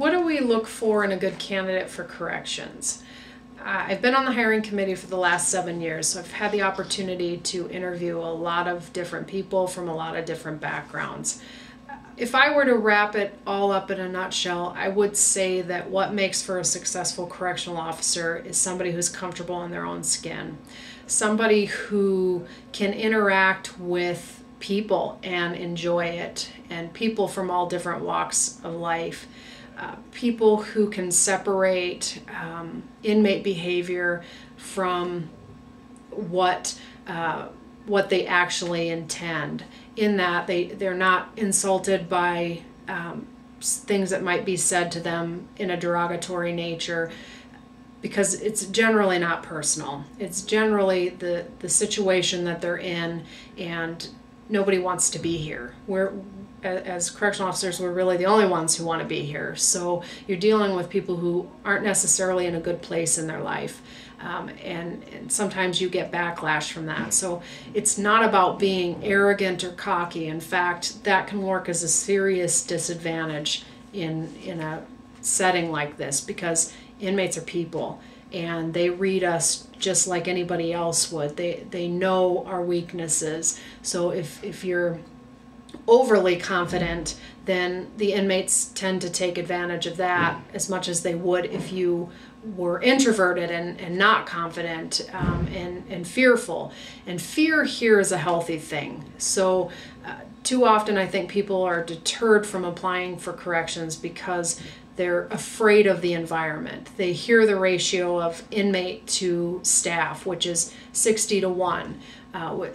what do we look for in a good candidate for corrections? I've been on the hiring committee for the last 7 years, so I've had the opportunity to interview a lot of different people from a lot of different backgrounds. If I were to wrap it all up in a nutshell, I would say that what makes for a successful correctional officer is somebody who's comfortable in their own skin, somebody who can interact with people and enjoy it, and people from all different walks of life. People who can separate inmate behavior from what they actually intend, in that they're not insulted by things that might be said to them in a derogatory nature, because it's generally not personal. It's generally the situation that they're in, and nobody wants to be here. As correctional officers, we're really the only ones who want to be here. So you're dealing with people who aren't necessarily in a good place in their life. And sometimes you get backlash from that. So it's not about being arrogant or cocky. In fact, that can work as a serious disadvantage in a setting like this, because inmates are people and they read us just like anybody else would. They know our weaknesses. So if you're overly confident, then the inmates tend to take advantage of that as much as they would if you were introverted and not confident and fearful. And fear here is a healthy thing. So too often I think people are deterred from applying for corrections because they're afraid of the environment. They hear the ratio of inmate to staff, which is 60-1,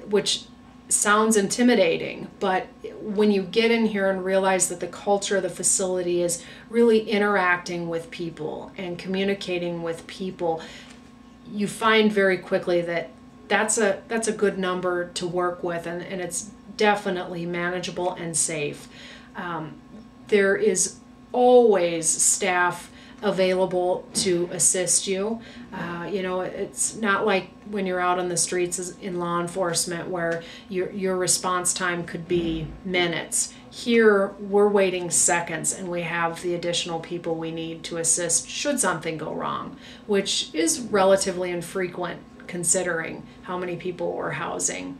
which sounds intimidating, but when you get in here and realize that the culture of the facility is really interacting with people and communicating with people, you find very quickly that that's a good number to work with, and it's definitely manageable and safe. There is always staff available to assist you. It's not like when you're out on the streets in law enforcement where your response time could be minutes. Here we're waiting seconds, and we have the additional people we need to assist should something go wrong, which is relatively infrequent considering how many people we're housing.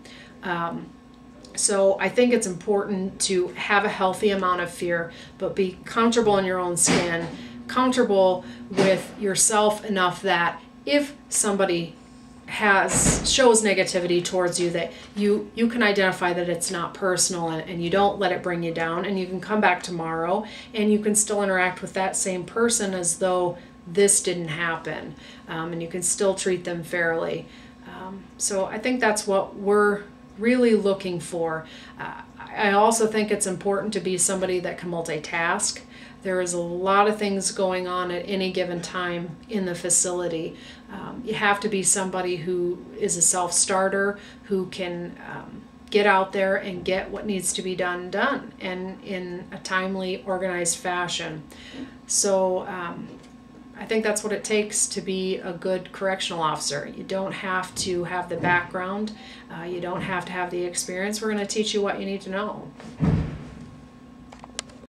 So I think it's important to have a healthy amount of fear, but be comfortable in your own skin, comfortable with yourself enough that if somebody shows negativity towards you, that you can identify that it's not personal, and you don't let it bring you down, and you can come back tomorrow and you can still interact with that same person as though this didn't happen, and you can still treat them fairly. So I think that's what we're really looking for. I also think it's important to be somebody that can multitask. There is a lot of things going on at any given time in the facility. You have to be somebody who is a self-starter, who can get out there and get what needs to be done, and in a timely, organized fashion. So I think that's what it takes to be a good correctional officer. You don't have to have the background. You don't have to have the experience. We're going to teach you what you need to know.